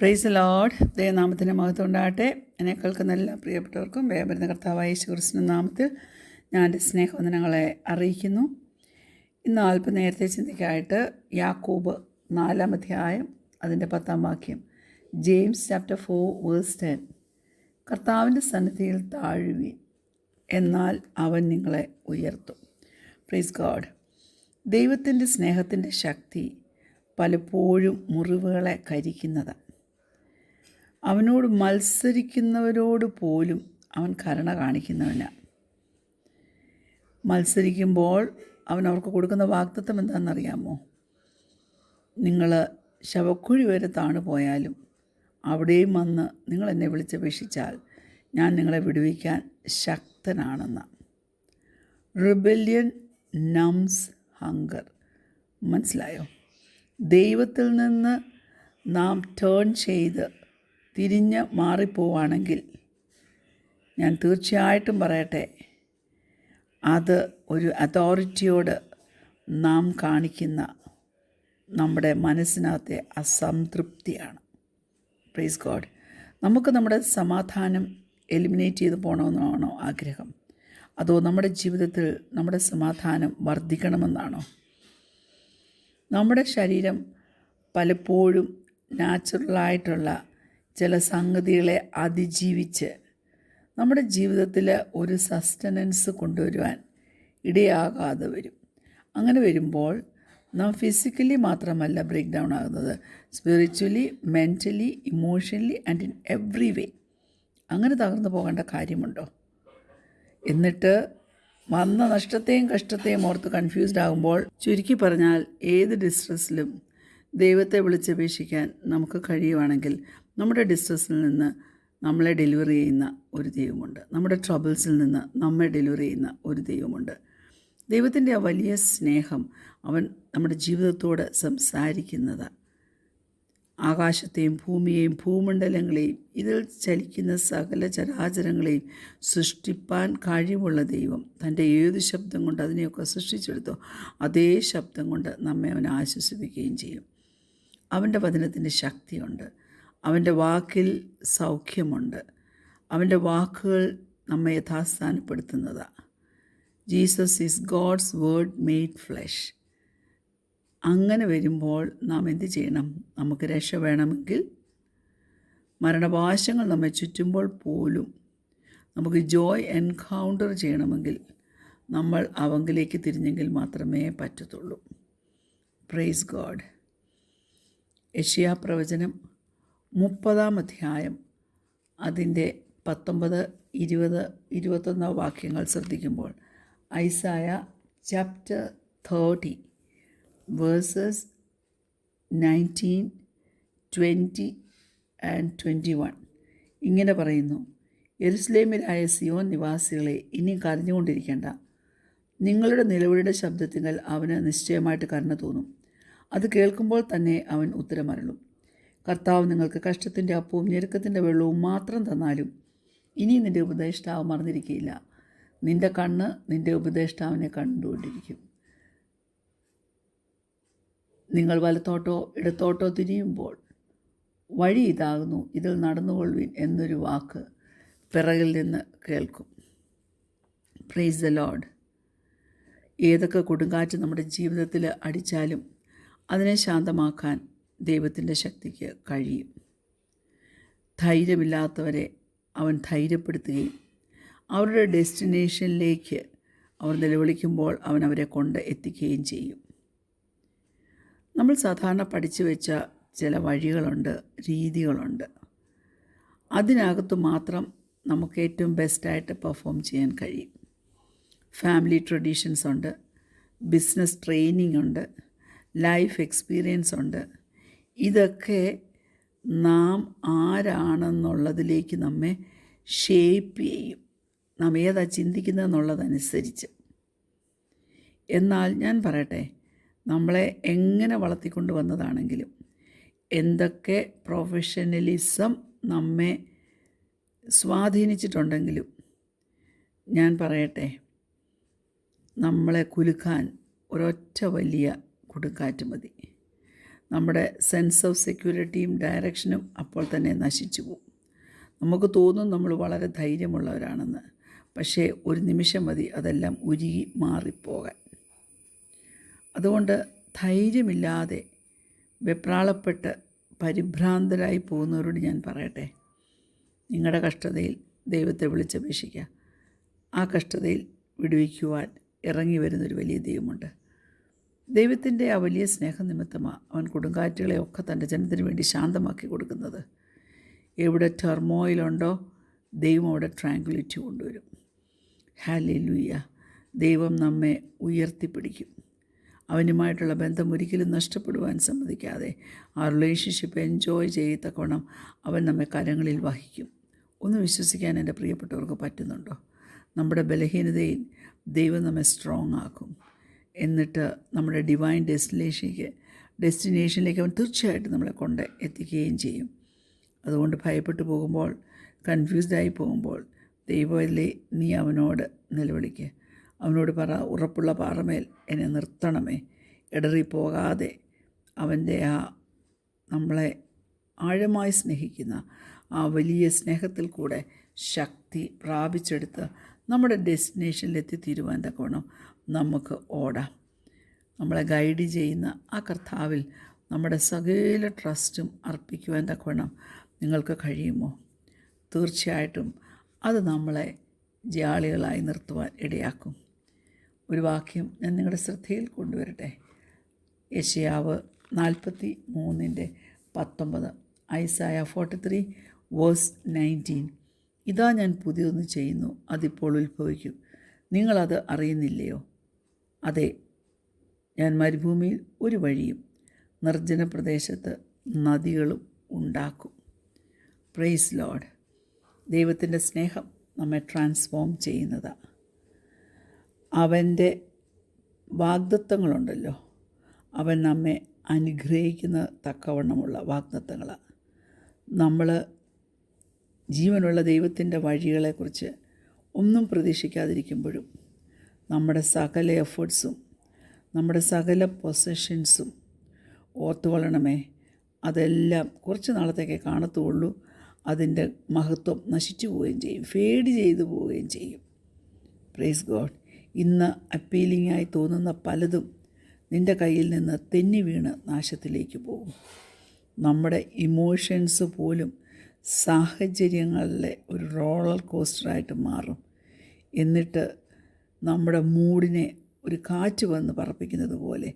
Praise Lord. ദൈവനാമത്തിന് മഹത്വം ഉണ്ടാകട്ടെ. എന്നെ കേൾക്കുന്ന എല്ലാ പ്രിയപ്പെട്ടവർക്കും വേഗം കർത്താവായ യേശു ക്രിസ്തുവിന്റെ നാമത്തിൽ ഞാൻ എൻ്റെ സ്നേഹവന്ദനങ്ങളെ അറിയിക്കുന്നു. ഇന്ന് അല്പം നേരത്തെ ചിന്തിക്കായിട്ട് യാക്കോബ് 4-ാം അധ്യായം അതിൻ്റെ 10-ാം വാക്യം, ജെയിംസ് ചാപ്റ്റർ 4:10, കർത്താവിൻ്റെ സന്നിധിയിൽ താഴുവീൻ, എന്നാൽ അവൻ നിങ്ങളെ ഉയർത്തും. Praise God. ദൈവത്തിൻ്റെ സ്നേഹത്തിൻ്റെ ശക്തി പലപ്പോഴും മുറിവുകളെ കരിക്കുന്നതാണ്. അവനോട് മത്സരിക്കുന്നവരോട് പോലും അവൻ കരുണ കാണിക്കുന്നവനാണ്. മത്സരിക്കുമ്പോൾ അവൻ അവർക്ക് കൊടുക്കുന്ന വാഗ്ദത്തം എന്താണെന്നറിയാമോ? നിങ്ങൾ ശവക്കുഴി വരെ താണു പോയാലും അവിടെയും വന്ന് നിങ്ങൾ എന്നെ വിളിച്ചപേക്ഷിച്ചാൽ ഞാൻ നിങ്ങളെ വിടുവിക്കാൻ ശക്തനാണെന്ന്. Rebellion നംസ് hunger. മനസ്സിലായോ? ദൈവത്തിൽ നിന്ന് നാം ടേൺ ചെയ്ത് തിരിഞ്ഞ് മാറിപ്പോവാണെങ്കിൽ ഞാൻ തീർച്ചയായിട്ടും പറയട്ടെ, അത് ഒരു അതോറിറ്റിയോട് നാം കാണിക്കുന്ന നമ്മുടെ മനസ്സിനകത്തെ അസംതൃപ്തിയാണ്. Praise God. നമുക്ക് നമ്മുടെ സമാധാനം എലിമിനേറ്റ് ചെയ്ത് പോകണമെന്നാണോ ആഗ്രഹം? അതോ നമ്മുടെ ജീവിതത്തിൽ നമ്മുടെ സമാധാനം വർദ്ധിക്കണമെന്നാണോ? നമ്മുടെ ശരീരം പലപ്പോഴും നാച്ചുറലായിട്ടുള്ള ചില സംഗതികളെ അതിജീവിച്ച് നമ്മുടെ ജീവിതത്തിൽ ഒരു സസ്റ്റനൻസ് കൊണ്ടുവരുവാൻ ഇടയാകാതെ വരും. അങ്ങനെ വരുമ്പോൾ നാം ഫിസിക്കലി മാത്രമല്ല ബ്രേക്ക് ഡൗൺ ആകുന്നത്, spiritually, mentally, emotionally and in every വേ. അങ്ങനെ തകർന്നു പോകേണ്ട കാര്യമുണ്ടോ? എന്നിട്ട് വന്ന നഷ്ടത്തെയും കഷ്ടത്തെയും ഓർത്ത് കൺഫ്യൂസ്ഡ് ആകുമ്പോൾ, ചുരുക്കി പറഞ്ഞാൽ ഏത് ഡിസ്ട്രസ്സിലും ദൈവത്തെ വിളിച്ചപേക്ഷിക്കാൻ നമുക്ക് കഴിയുവാണെങ്കിൽ നമ്മുടെ ഡിസ്ട്രസ്സിൽ നിന്ന് നമ്മളെ ഡെലിവറി ചെയ്യുന്ന ഒരു ദൈവമുണ്ട്. നമ്മുടെ ട്രബിൾസിൽ നിന്ന് നമ്മെ ഡെലിവറി ചെയ്യുന്ന ഒരു ദൈവമുണ്ട്. ദൈവത്തിൻ്റെ ആ വലിയ സ്നേഹം അവൻ നമ്മുടെ ജീവിതത്തോട് സംസാരിക്കുന്നത്. ആകാശത്തെയും ഭൂമിയെയും ഭൂമണ്ഡലങ്ങളെയും ഇതിൽ ചലിക്കുന്ന സകല ചരാചരങ്ങളെയും സൃഷ്ടിപ്പാൻ കഴിവുള്ള ദൈവം തൻ്റെ ഏത് ശബ്ദം കൊണ്ട് അതിനെയൊക്കെ സൃഷ്ടിച്ചെടുത്തോ അതേ ശബ്ദം കൊണ്ട് നമ്മെ അവൻ ആശ്വസിപ്പിക്കുകയും ചെയ്യും. അവൻ്റെ വചനത്തിൻ്റെ ശക്തിയുണ്ട്. അവൻ്റെ വാക്കിൽ സൗഖ്യമുണ്ട്. അവൻ്റെ വാക്കുകൾ നമ്മെ യഥാസ്ഥാനപ്പെടുത്തുന്നതാണ്. Jesus is God's word made flesh. അങ്ങനെ വരുമ്പോൾ നാം എന്ത് ചെയ്യണം? നമുക്ക് രക്ഷ വേണമെങ്കിൽ, മരണപാശങ്ങൾ നമ്മെ ചുറ്റുമ്പോൾ പോലും നമുക്ക് ജോയ് എൻകൗണ്ടർ ചെയ്യണമെങ്കിൽ നമ്മൾ അവങ്കിലേക്ക് തിരിഞ്ഞെങ്കിൽ മാത്രമേ പറ്റത്തുള്ളൂ. Praise God. യെശയ്യാ പ്രവചനം 30-ാം അധ്യായം അതിൻ്റെ 19, 20, 21 വാക്യങ്ങൾ ശ്രദ്ധിക്കുമ്പോൾ, ഐസായ ചാപ്റ്റർ 30 വേഴ്സസ് 19, 20 and 21 ഇങ്ങനെ പറയുന്നു: യെരുശലേമിലായ സിയോൻ നിവാസികളെ, ഇനി കരഞ്ഞുകൊണ്ടിരിക്കേണ്ട. നിങ്ങളുടെ നിലവിളിയുടെ ശബ്ദത്തിങ്കൽ അവന് നിശ്ചയമായിട്ട് കരുണ തോന്നും. അത് കേൾക്കുമ്പോൾ തന്നെ അവൻ ഉത്തരമരുളും. കർത്താവ് നിങ്ങൾക്ക് കഷ്ടത്തിൻ്റെ അപ്പവും ഞെരുക്കത്തിൻ്റെ വെള്ളവും മാത്രം തന്നാലും ഇനി നിൻ്റെ ഉപദേഷ്ടാവ് മറന്നിരിക്കുകയില്ല. നിൻ്റെ കണ്ണ് നിൻ്റെ ഉപദേഷ്ടാവിനെ കണ്ടുകൊണ്ടിരിക്കും. നിങ്ങൾ വലത്തോട്ടോ ഇടത്തോട്ടോ തിരിയുമ്പോൾ വഴി ഇതാകുന്നു, ഇതിൽ നടന്നുകൊള്ളുവിൻ എന്നൊരു വാക്ക് പിറകിൽ നിന്ന് കേൾക്കും. Praise the Lord. ഏതൊക്കെ കൊടുങ്കാറ്റ് നമ്മുടെ ജീവിതത്തിൽ അടിച്ചാലും അതിനെ ശാന്തമാക്കാൻ ദൈവത്തിൻ്റെ ശക്തിക്ക് കഴിയും. ധൈര്യമില്ലാത്തവരെ അവൻ ധൈര്യപ്പെടുത്തുകയും അവരുടെ ഡെസ്റ്റിനേഷനിലേക്ക് അവർ നിലവിളിക്കുമ്പോൾ അവൻ അവരെ കൊണ്ട് എത്തിക്കുകയും ചെയ്യും. നമ്മൾ സാധാരണ പഠിച്ചു വെച്ച ചില വഴികളുണ്ട്, രീതികളുണ്ട്. അതിനകത്ത് മാത്രം നമുക്ക് ഏറ്റവും ബെസ്റ്റായിട്ട് പെർഫോം ചെയ്യാൻ കഴിയും. ഫാമിലി ട്രഡീഷൻസ് ഉണ്ട്, ബിസിനസ് ട്രെയിനിങ് ഉണ്ട്, ലൈഫ് എക്സ്പീരിയൻസ് ഉണ്ട്. ഇതൊക്കെ നാം ആരാണെന്നുള്ളതിലേക്ക് നമ്മെ ഷേപ്പ് ചെയ്യും, നാം ഏതാ ചിന്തിക്കുന്നതെന്നുള്ളതനുസരിച്ച്. എന്നാൽ ഞാൻ പറയട്ടെ, നമ്മളെ എങ്ങനെ വളർത്തിക്കൊണ്ട് വന്നതാണെങ്കിലും, എന്തൊക്കെ പ്രൊഫഷണലിസം നമ്മെ സ്വാധീനിച്ചിട്ടുണ്ടെങ്കിലും, ഞാൻ പറയട്ടെ, നമ്മളെ കുലുക്കാൻ ഒരൊറ്റ വലിയ കൊടുങ്കാറ്റ് മതി. നമ്മുടെ സെൻസ് ഓഫ് സെക്യൂരിറ്റിയും ഡയറക്ഷനും അപ്പോൾ തന്നെ നശിച്ചു പോകും. നമുക്ക് തോന്നും നമ്മൾ വളരെ ധൈര്യമുള്ളവരാണെന്ന്. പക്ഷേ ഒരു നിമിഷം മതി അതെല്ലാം ഉരുകി മാറിപ്പോകാൻ. അതുകൊണ്ട് ധൈര്യമില്ലാതെ വെപ്രാളപ്പെട്ട് പരിഭ്രാന്തരായി പോകുന്നവരോട് ഞാൻ പറയട്ടെ, നിങ്ങളുടെ കഷ്ടതയിൽ ദൈവത്തെ വിളിച്ചപേക്ഷിക്കുക. ആ കഷ്ടതയിൽ വിടുവിക്കുവാൻ ഇറങ്ങി വരുന്നൊരു വലിയ ദൈവമുണ്ട്. ദൈവത്തിൻ്റെ ആ വലിയ സ്നേഹനിമിത്തമാണ് അവൻ കൊടുങ്കാറ്റുകളെയൊക്കെ തൻ്റെ ജനത്തിന് വേണ്ടി ശാന്തമാക്കി കൊടുക്കുന്നത്. എവിടെ ടർമോയിലുണ്ടോ ദൈവം അവിടെ ട്രാങ്ക്വിലിറ്റി കൊണ്ടുവരും. ഹല്ലേലൂയ. ദൈവം നമ്മെ ഉയർത്തിപ്പിടിക്കും. അവനുമായിട്ടുള്ള ബന്ധം ഒരിക്കലും നഷ്ടപ്പെടുവാൻ സമ്മതിക്കാതെ ആ റിലേഷൻഷിപ്പ് എൻജോയ് ചെയ്യത്തക്കവണ്ണം അവൻ നമ്മെ കരങ്ങളിൽ വഹിക്കും. ഒന്ന് വിശ്വസിക്കാൻ എൻ്റെ പ്രിയപ്പെട്ടവർക്ക് പറ്റുന്നുണ്ടോ? നമ്മുടെ ബലഹീനതയിൽ ദൈവം നമ്മെ സ്ട്രോങ് ആക്കും. എന്നിട്ട് നമ്മുടെ ഡിവൈൻ ഡെസ്റ്റിനേഷനിലേക്ക് അവൻ തീർച്ചയായിട്ടും നമ്മളെ കൊണ്ട് എത്തിക്കുകയും ചെയ്യും. അതുകൊണ്ട് ഭയപ്പെട്ടു പോകുമ്പോൾ, കൺഫ്യൂസ്ഡായി പോകുമ്പോൾ ദൈവമല്ലേ, നീ അവനോട് നിലവിളിക്കുക. അവനോട് പറ, ഉറപ്പുള്ള പാറമേൽ എന്നെ നിർത്തണമേ. ഇടറിപ്പോകാതെ അവൻ്റെ ആ നമ്മളെ ആഴമായി സ്നേഹിക്കുന്ന ആ വലിയ സ്നേഹത്തിൽ കൂടെ ശക്തി പ്രാപിച്ചെടുത്ത് നമ്മുടെ ഡെസ്റ്റിനേഷനിലെത്തിത്തീരുവാൻ തക്കവണ്ണം നമുക്ക് ഓടാം. നമ്മളെ ഗൈഡ് ചെയ്യുന്ന ആ കർത്താവിൽ നമ്മുടെ സകല ട്രസ്റ്റും അർപ്പിക്കുവാൻ തക്കവണ്ണം നിങ്ങൾക്ക് കഴിയുമോ? തീർച്ചയായിട്ടും അത് നമ്മളെ ജാളികളായി നിർത്തുവാൻ ഇടയാക്കും. ഒരു വാക്യം ഞാൻ നിങ്ങളുടെ ശ്രദ്ധയിൽ കൊണ്ടുവരട്ടെ. യെശയ്യാവ് 43:19, ഐസായ 43:19. ഇതാ ഞാൻ പുതിയൊന്ന് ചെയ്യുന്നു, അതിപ്പോൾ ഉത്ഭവിക്കും, നിങ്ങളത് അറിയുന്നില്ലയോ? അതെ, ഞാൻ മരുഭൂമിയിൽ ഒരു വഴിയും നിർജ്ജന പ്രദേശത്ത് നദികളും ഉണ്ടാക്കും. Praise Lord. ദൈവത്തിൻ്റെ സ്നേഹം നമ്മെ ട്രാൻസ്ഫോം ചെയ്യുന്നതാണ്. അവൻ്റെ വാഗ്ദത്തങ്ങളുണ്ടല്ലോ, അവൻ നമ്മെ അനുഗ്രഹിക്കുന്ന തക്കവണ്ണമുള്ള വാഗ്ദത്തങ്ങളാണ്. നമ്മൾ ജീവനുള്ള ദൈവത്തിൻ്റെ വഴികളെക്കുറിച്ച് ഒന്നും പ്രതീക്ഷിക്കാതിരിക്കുമ്പോഴും നമ്മുടെ സകല എഫേർട്സും നമ്മുടെ സകല പൊസഷൻസും ഓർത്തുകൊള്ളണമേ, അതെല്ലാം കുറച്ച് നാളത്തേക്കേ കാണത്തുള്ളൂ. അതിൻ്റെ മഹത്വം നശിച്ചു പോവുകയും ചെയ്യും, ഫേഡ് ചെയ്തു പോവുകയും ചെയ്യും. Praise God. ഇന്ന് അപ്പീലിംഗായി തോന്നുന്ന പലതും നിൻ്റെ കയ്യിൽ നിന്ന് തെന്നി വീണ് നാശത്തിലേക്ക് പോകും. നമ്മുടെ ഇമോഷൻസ് പോലും സാഹചര്യങ്ങളിലെ ഒരു റോളർ കോസ്റ്ററായിട്ട് മാറും. എന്നിട്ട് നമ്മുടെ മൂഡിനെ ഒരു കാറ്റ് വന്ന് പറപ്പിക്കുന്നത് പോലെ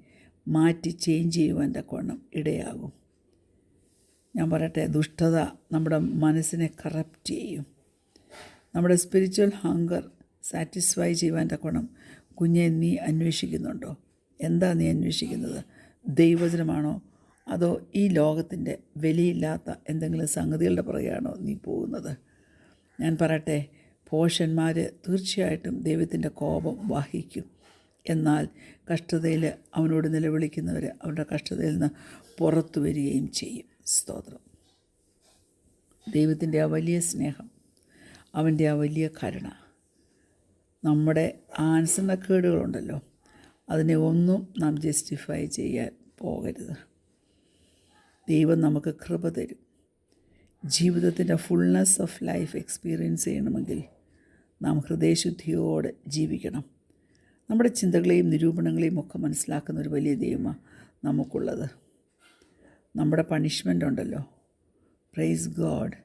മാറ്റി ചേഞ്ച് ചെയ്യുവാൻ തക്കവണ്ണം ഇടയാകും. ഞാൻ പറയട്ടെ, ദുഷ്ടത നമ്മുടെ മനസ്സിനെ കറപ്റ്റ് ചെയ്യും. നമ്മുടെ സ്പിരിച്വൽ ഹങ്കർ സാറ്റിസ്ഫൈ ചെയ്യുവാൻ തക്കവണ്ണം കുഞ്ഞെ നീ അന്വേഷിക്കുന്നുണ്ടോ? എന്താ നീ അന്വേഷിക്കുന്നത്? ദൈവവചനമാണോ? അതോ ഈ ലോകത്തിൻ്റെ വിലയില്ലാത്ത എന്തെങ്കിലും സംഗതികളുടെ പുറകെയാണോ നീ പോകുന്നത്? ഞാൻ പറയട്ടെ, ഭോഷന്മാർ തീർച്ചയായിട്ടും ദൈവത്തിൻ്റെ കോപം വഹിക്കും. എന്നാൽ കഷ്ടതയിൽ അവനോട് നിലവിളിക്കുന്നവർ അവരുടെ കഷ്ടതയിൽ നിന്ന് പുറത്തു വരികയും ചെയ്യും. സ്തോത്രം. ദൈവത്തിൻ്റെ ആ വലിയ സ്നേഹം, അവൻ്റെ ആ വലിയ കരുണ, നമ്മുടെ അനുസരണക്കേടുകളുണ്ടല്ലോ, അതിനെ ഒന്നും നാം ജസ്റ്റിഫൈ ചെയ്യാൻ പോകരുത്. ദൈവം നമുക്ക് കൃപ തരും. ജീവിതത്തിൻ്റെ ഫുൾനെസ് ഓഫ് ലൈഫ് എക്സ്പീരിയൻസ് ചെയ്യണമെങ്കിൽ നാം ഹൃദയശുദ്ധിയോടെ ജീവിക്കണം. നമ്മുടെ ചിന്തകളെയും നിരൂപണങ്ങളെയും ഒക്കെ മനസ്സിലാക്കുന്ന ഒരു വലിയ ദൈവമാണ് നമുക്കുള്ളത്. നമ്മുടെ പണിഷ്മെൻ്റ് ഉണ്ടല്ലോ, പ്രൈസ് ഗോഡ്,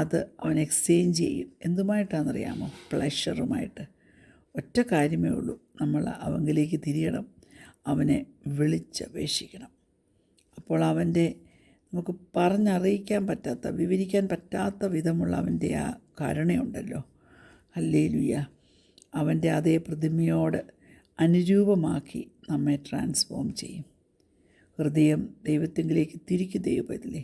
അത് അവൻ എക്സ്ചേഞ്ച് ചെയ്യും. എന്തുമായിട്ടാണെന്നറിയാമോ? പ്ലഷറുമായിട്ട്. ഒറ്റ കാര്യമേ ഉള്ളൂ, നമ്മൾ അവങ്കിലേക്ക് തിരിയണം, അവനെ വിളിച്ചപേക്ഷിക്കണം. അപ്പോൾ അവൻ്റെ നമുക്ക് പറഞ്ഞറിയിക്കാൻ പറ്റാത്ത, വിവരിക്കാൻ പറ്റാത്ത വിധമുള്ള അവൻ്റെ ആ കരുണയുണ്ടല്ലോ, ഹല്ലേലൂയ, അവൻ്റെ അതേ പ്രതിമയോട് അനുരൂപമാക്കി നമ്മെ ട്രാൻസ്ഫോം ചെയ്യും. ഹൃദയം ദൈവത്തിങ്കിലേക്ക് തിരിക്ക് ദൈവത്തിലെ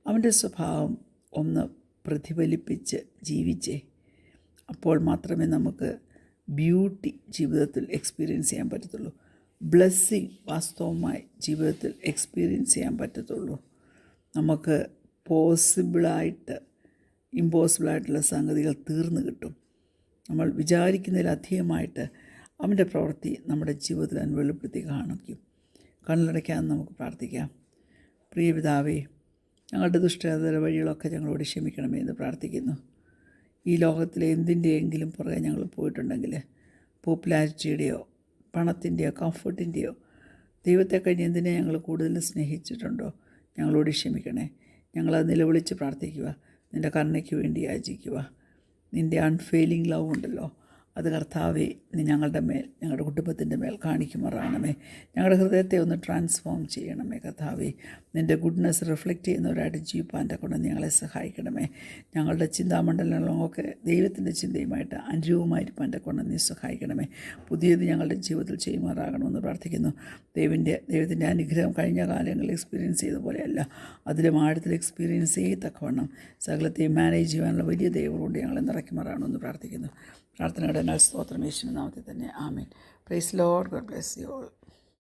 അവൻ്റെ സ്വഭാവം ഒന്ന് പ്രതിഫലിപ്പിച്ച് ജീവിച്ചേ. അപ്പോൾ മാത്രമേ നമുക്ക് ബ്യൂട്ടി ജീവിതത്തിൽ എക്സ്പീരിയൻസ് ചെയ്യാൻ പറ്റത്തുള്ളൂ. ബ്ലെസ്സിങ് വാസ്തവമായി ജീവിതത്തിൽ എക്സ്പീരിയൻസ് ചെയ്യാൻ പറ്റത്തുള്ളൂ. നമുക്ക് ഇമ്പോസിബിളായിട്ടുള്ള സംഗതികൾ തീർന്നു കിട്ടും. നമ്മൾ വിചാരിക്കുന്നതിലധികമായിട്ട് അവൻ്റെ പ്രവൃത്തി നമ്മുടെ ജീവിതത്തിൽ അവൻ വെളിപ്പെടുത്തി കാണിക്കും. കണ്ണടയ്ക്കാൻ നമുക്ക് പ്രാർത്ഥിക്കാം. പ്രിയ പിതാവേ, ഞങ്ങളുടെ ദുഷ്ടത വഴികളൊക്കെ ഞങ്ങളോട് ക്ഷമിക്കണമേ എന്ന് പ്രാർത്ഥിക്കുന്നു. ഈ ലോകത്തിലെ എന്തിൻ്റെയെങ്കിലും പുറകെ ഞങ്ങൾ പോയിട്ടുണ്ടെങ്കിൽ, പോപ്പുലാരിറ്റിയുടെയോ പണത്തിൻ്റെയോ കംഫർട്ടിൻ്റെയോ ദൈവത്തെ കഴിഞ്ഞ് എന്തിനെ ഞങ്ങൾ കൂടുതൽ സ്നേഹിച്ചിട്ടുണ്ടോ ഞങ്ങളോട് ക്ഷമിക്കണേ. ഞങ്ങളത് നിലവിളിച്ച് പ്രാർത്ഥിക്കുക, നിൻ്റെ കരുണയ്ക്ക് വേണ്ടി യാചിക്കുക. നിൻ്റെ അൺഫെയിലിംഗ് ലവ് ഉണ്ടല്ലോ, അത് കർത്താവേ നീ ഞങ്ങളുടെ മേൽ, ഞങ്ങളുടെ കുടുംബത്തിൻ്റെ മേൽ കാണിക്കുമാറാകണമേ. ഞങ്ങളുടെ ഹൃദയത്തെ ഒന്ന് ട്രാൻസ്ഫോം ചെയ്യണമേ കർത്താവേ. നിൻ്റെ ഗുഡ്നെസ് റിഫ്ലക്റ്റ് ചെയ്യുന്നവരായിട്ട് ജീവിപ്പാൻ്റെ കൊണ്ട് ഞങ്ങളെ സഹായിക്കണമേ. ഞങ്ങളുടെ ചിന്താമണ്ഡലങ്ങളൊക്കെ ദൈവത്തിൻ്റെ ചിന്തയുമായിട്ട് അനുരൂപമായിരിക്കാൻ്റെ കൊണ്ട് നീ സഹായിക്കണമേ. പുതിയത് ഞങ്ങളുടെ ജീവിതത്തിൽ ചെയ്യുമാറാകണമെന്ന് പ്രാർത്ഥിക്കുന്നു. ദൈവത്തിൻ്റെ അനുഗ്രഹം കഴിഞ്ഞ കാലങ്ങളിൽ എക്സ്പീരിയൻസ് ചെയ്ത പോലെയല്ല, അതിലും ആഴത്തിൽ എക്സ്പീരിയൻസ് ചെയ്യത്തക്കവണ്ണം സകലത്തെയും മാനേജ് ചെയ്യാനുള്ള വലിയ ദൈവം കൊണ്ട് ഞങ്ങളെ നിറയ്ക്കുമാറാകണമെന്ന് പ്രാർത്ഥിക്കുന്നു. പ്രാർത്ഥനയുടെ സ്തോത്രം യേശുവിന്റെ നാമത്തിൽ തന്നെ. ആമേൻ. Praise Lord. God bless you all.